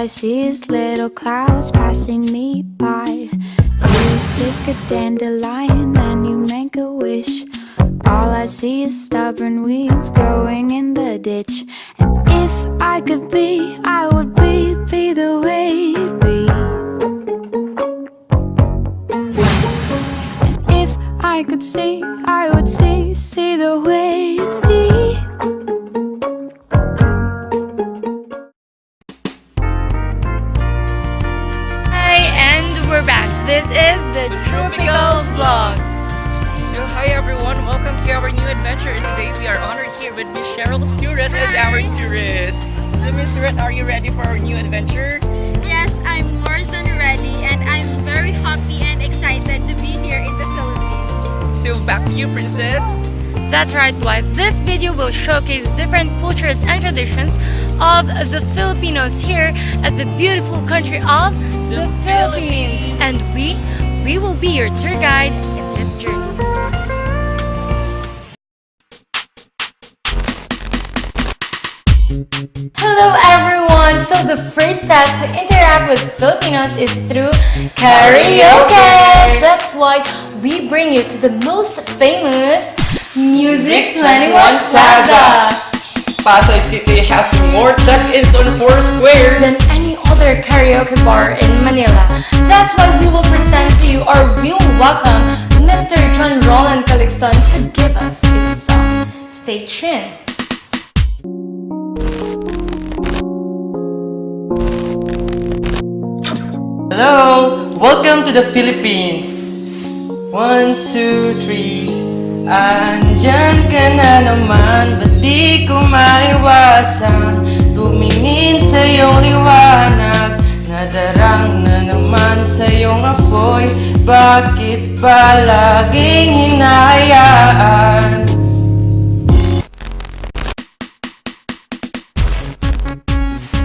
I see is little clouds passing me by. You pick a dandelion and you make a wish. All I see is stubborn weeds growing in the ditch. And if I could be, I would be the way it be. And if I could see, I would see the way it see. We're back. This is the TROOPical vlog. So hi everyone, welcome to our new adventure, and today we are honored here with Miss Cheryl Surat as our tourist. So Miss Surat, are you ready for our new adventure? Yes, I'm more than ready, and I'm very happy and excited to be here in the Philippines. So back to you, Princess. That's right, Dwight. This video will showcase different cultures and traditions of the Filipinos here at the beautiful country of the Philippines. And we will be your tour guide in this journey. Hello everyone! So the first step to interact with Filipinos is through karaoke! That's why we bring you to the most famous Music 21 Plaza! Pasay City has more check-ins on Foursquare than any other karaoke bar in Manila. That's why we will present to you, or we will welcome Mr. John Roland Calixton to give us his song. Stay tuned! Hello! Welcome to the Philippines! 1, 2, 3. Andyan ka na naman, ba't di ko maiwasan tumingin sa iyong liwanag, nadarang na naman sa iyong apoy, bakit ba laging hinahayaan?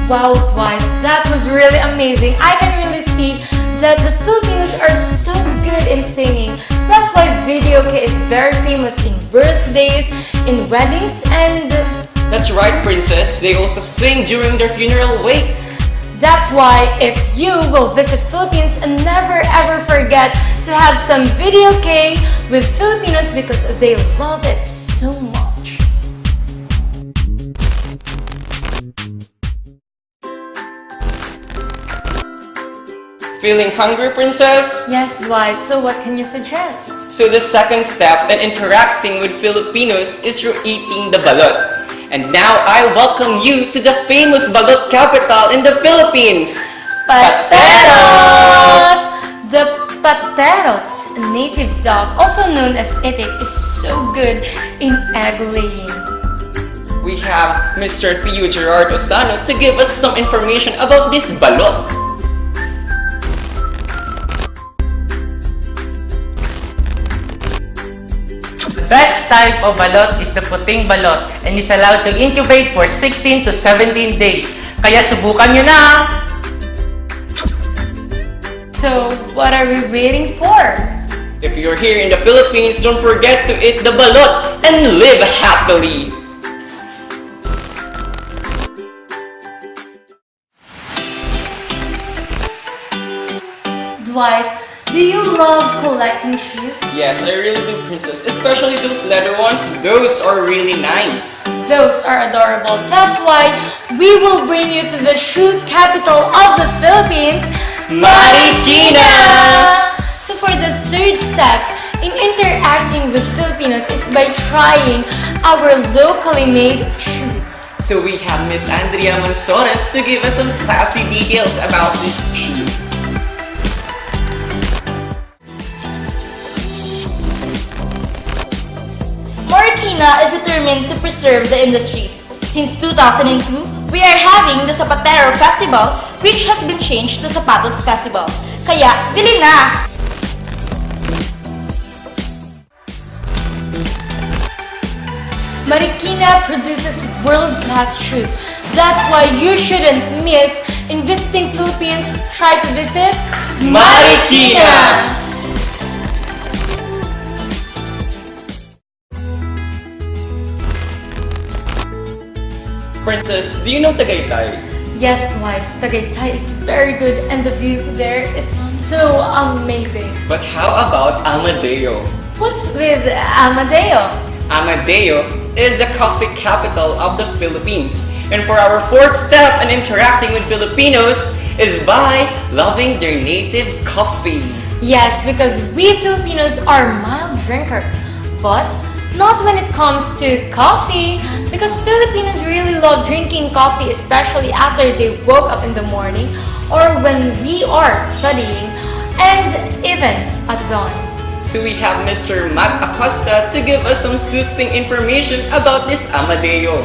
Wow, Dwight, that was really amazing. I can really see that the Filipinos are so good in singing. That's why videoke is very famous in birthdays, in weddings, and... That's right, Princess. They also sing during their funeral wake. That's why if you will visit Philippines, and never ever forget to have some videoke with Filipinos because they love it so much. Feeling hungry, Princess? Yes, Dwight. So what can you suggest? So the second step in interacting with Filipinos is through eating the balot. And now I welcome you to the famous balot capital in the Philippines, Pateros! The Pateros, a native dog, also known as itik, is so good in egg laying. We have Mr. Theo Gerard Osano to give us some information about this balot. Best type of balot is the puting balot and is allowed to incubate for 16 to 17 days. Kaya subukan nyo na! So, what are we waiting for? If you're here in the Philippines, don't forget to eat the balot and live happily! Dwight, do you love collecting shoes? Yes, I really do, Princess. Especially those leather ones. Those are really nice. Those are adorable. That's why we will bring you to the shoe capital of the Philippines, Marikina! So for the third step in interacting with Filipinos is by trying our locally made shoes. So we have Miss Andrea Manzores to give us some classy details about these shoes. Marikina is determined to preserve the industry. Since 2002, we are having the Zapatero Festival, which has been changed to Zapatos Festival. Kaya, bili na! Marikina produces world-class shoes. That's why you shouldn't miss in visiting Philippines. Try to visit Marikina! Princess, do you know Tagaytay? Yes, Dwight, Tagaytay is very good and the views there, it's so amazing. But how about Amadeo? What's with Amadeo? Amadeo is the coffee capital of the Philippines. And for our fourth step in interacting with Filipinos is by loving their native coffee. Yes, because we Filipinos are mild drinkers, but not when it comes to coffee, because Filipinos really love drinking coffee, especially after they woke up in the morning or when we are studying and even at dawn. So we have Mr. Matt Acosta to give us some soothing information about this Amadeo.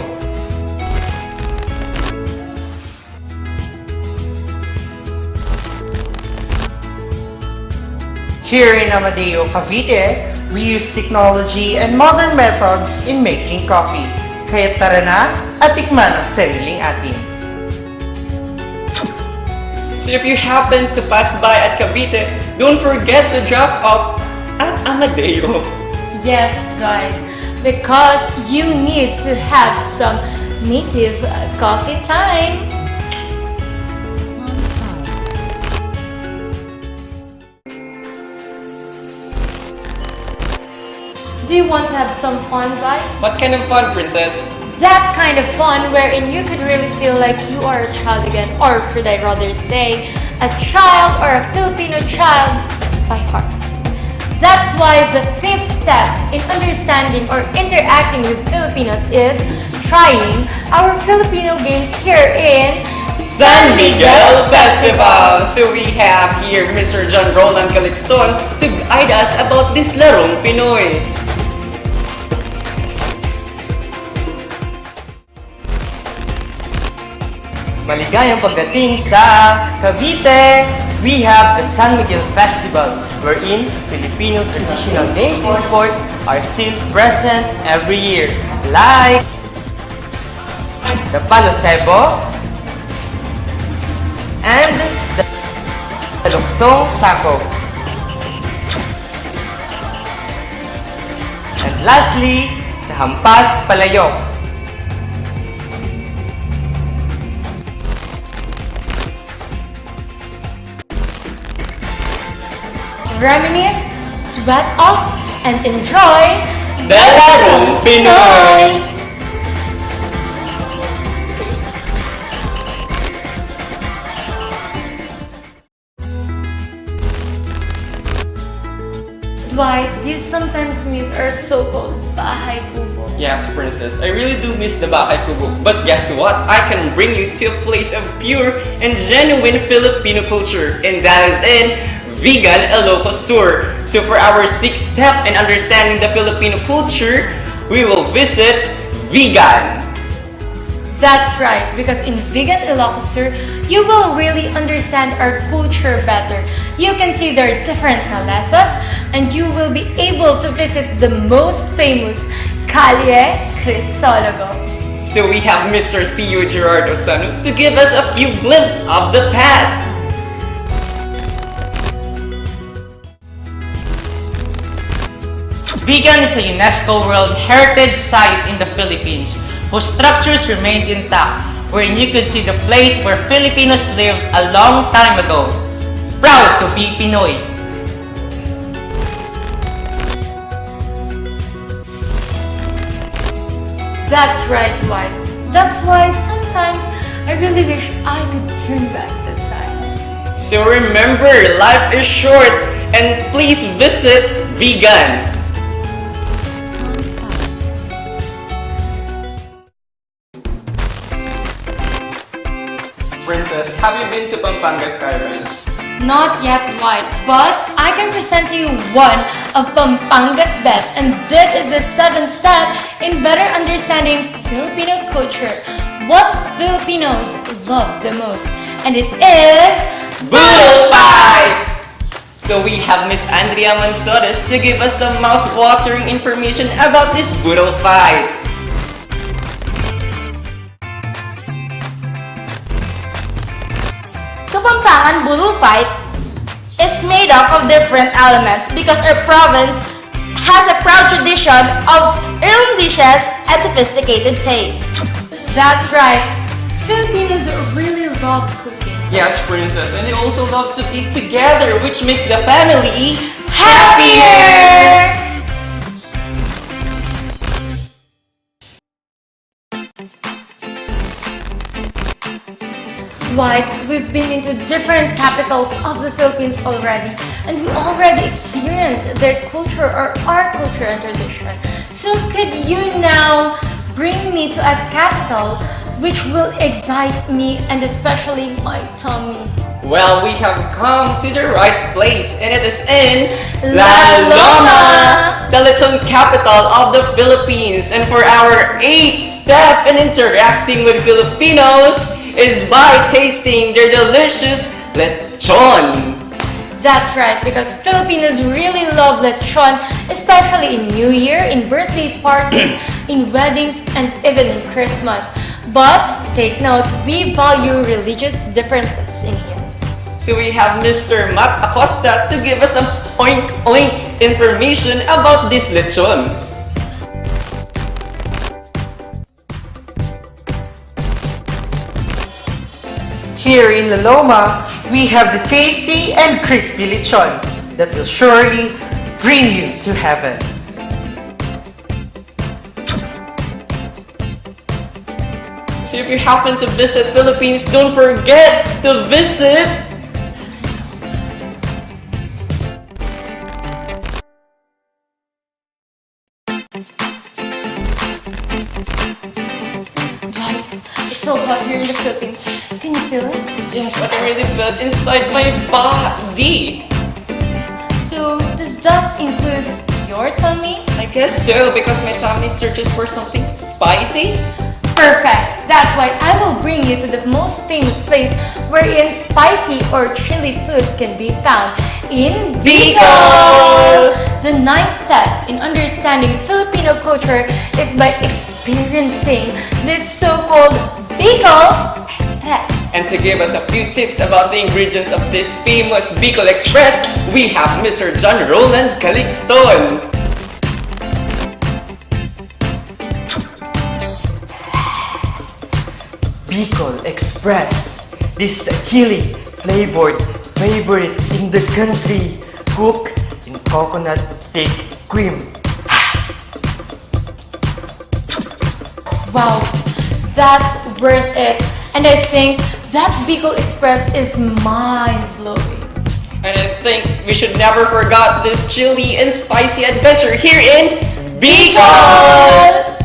Here in Amadeo, Cavite, we use technology and modern methods in making coffee. Kaya tara na at tikman ang sariling atin. So if you happen to pass by at Cavite, don't forget to drop off at Amadeo. Yes, guys, because you need to have some native coffee time. Do you want to have some fun, guys? What kind of fun, princess? That kind of fun wherein you could really feel like you are a child again, or should I rather say, a child or a Filipino child by heart. That's why the fifth step in understanding or interacting with Filipinos is trying our Filipino games here in San Miguel Festival! So we have here Mr. John Roland Calixton to guide us about this larong Pinoy. Maligayang pagdating sa Cavite! We have the San Miguel Festival, wherein Filipino traditional games and sports are still present every year, like the Palo Sebo and the Luksong Sako. And lastly, the Hampas Palayok. reminisce, sweat off, and enjoy The Larong Pinoy! Dwight, do you sometimes miss our so-called bahay kubo? Yes, princess, I really do miss the Bahay Kubo. But guess what? I can bring you to a place of pure and genuine Filipino culture, and that is in Vegan Ilocos Sur. So for our sixth step in understanding the Filipino culture, we will visit Vegan. That's right, because in Vegan Ilocos Sur, you will really understand our culture better. You can see their different calesas, and you will be able to visit the most famous Calle Crisologo. So we have Mr. Theo Gerard Osano to give us a few glimpses of the past. Vegan is a UNESCO World Heritage Site in the Philippines, whose structures remained intact, wherein you could see the place where Filipinos lived a long time ago. Proud to be Pinoy! That's right, Dwight. That's why sometimes I really wish I could turn back the time. So remember, life is short, and please visit Vegan. Princess, have you been to Pampanga Sky Ranch? Not yet, Dwight, but I can present to you one of Pampanga's best, and this is the seventh step in better understanding Filipino culture. What Filipinos love the most, and it is Boodle Fight! So we have Miss Andrea Mansores to give us some mouth-watering information about this Boodle Fight. Kapampangan Boodle Fight is made up of different elements because our province has a proud tradition of heirloom dishes and sophisticated taste. That's right. Filipinos really love cooking. Yes, princess, and they also love to eat together, which makes the family Happier! Dwight, we've been into different capitals of the Philippines already, and we already experienced their culture or our culture and tradition. So could you now bring me to a capital which will excite me and especially my tummy? Well, we have come to the right place, and it is in La Loma, the lechon capital of the Philippines. And for our 8th step in interacting with Filipinos is by tasting their delicious lechon. That's right, because Filipinos really love lechon, especially in New Year, in birthday parties, in weddings, and even in Christmas. But take note, we value religious differences in here. So we have Mr. Matt Acosta to give us some oink information about this lechon. Here in La Loma, we have the tasty and crispy lechon that will surely bring you to heaven. So if you happen to visit Philippines, don't forget to visit Dwight, it's so hot here in the Philippines. Can you feel it? yes, what I really felt inside my body. So, does that include your tummy? I guess so, because my tummy searches for something spicy. Perfect! That's why I will bring you to the most famous place wherein spicy or chili foods can be found in Bicol! The 9th step in understanding Filipino culture is by experiencing this so-called Bicol Express. And to give us a few tips about the ingredients of this famous Bicol Express, we have Mr. John Roland Calixton. Bicol Express. This is a chili flavored favorite in the country, cooked in coconut thick cream. Wow, that's worth it. And I think that Bicol Express is mind-blowing. And I think we should never forget this chili and spicy adventure here in Bicol!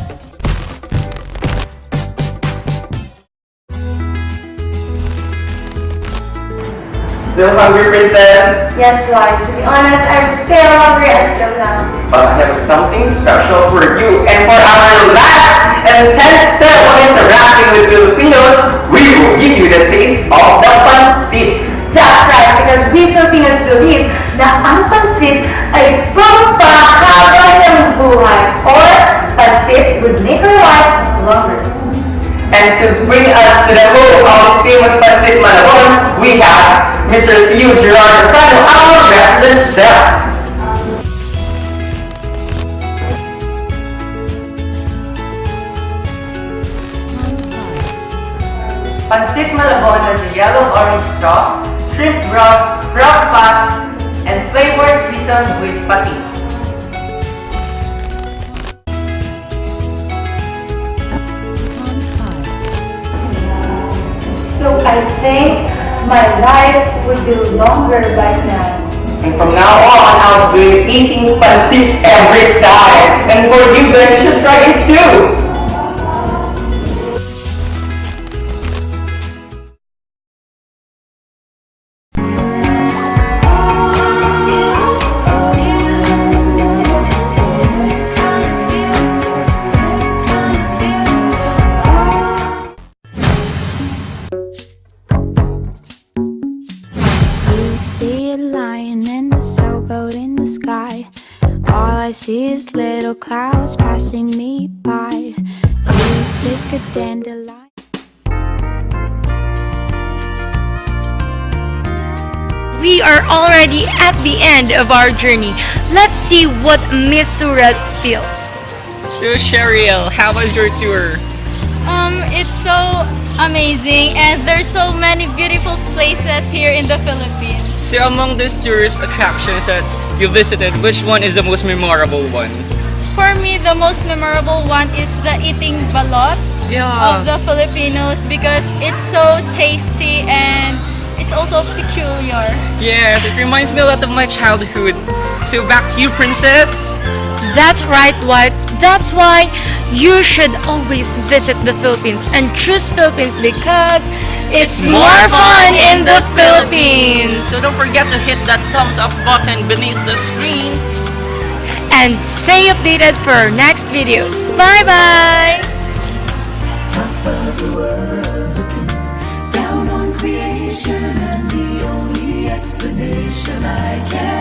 Still hungry, princess? Yes, Dwight. To be honest, I'm still hungry until now. But I have something special for you. And for our last and 10th step of interacting with Filipinos, we will give you the taste of the pancit. That's right, because we Filipinos believe na ang pansit ay pampahaba ng buhay or pansit would make our lives longer. And to bring us to the home of this famous pancit Malabon, we have Mr. Theo Gerard Rosado, our resident chef. Pancit Malabon has a yellow-orange sauce, shrimp broth, frog fat, and flavors seasoned with patis. So I think my life would be longer by now. And from now on, I'll be eating pancit every time. And for you guys, you should try it too. See it lying in the sailboat in the sky. All I see is little clouds passing me by. You pick a dandelion. We are already at the end of our journey. Let's see what Miss Surat feels. So Cheryl, how was your tour? It's so amazing, and there's so many beautiful places here in the Philippines. So among those tourist attractions that you visited, which one is the most memorable one? For me, the most memorable one is the eating balot of the Filipinos because it's so tasty and it's also peculiar. Yes, it reminds me a lot of my childhood. So back to you, Princess. That's right, White. That's why you should always visit the Philippines and choose Philippines because it's more fun in the Philippines. So don't forget to hit that thumbs up button beneath the screen. And stay updated for our next videos. Bye bye! Top of the world, looking down on creation, and the only explanation I can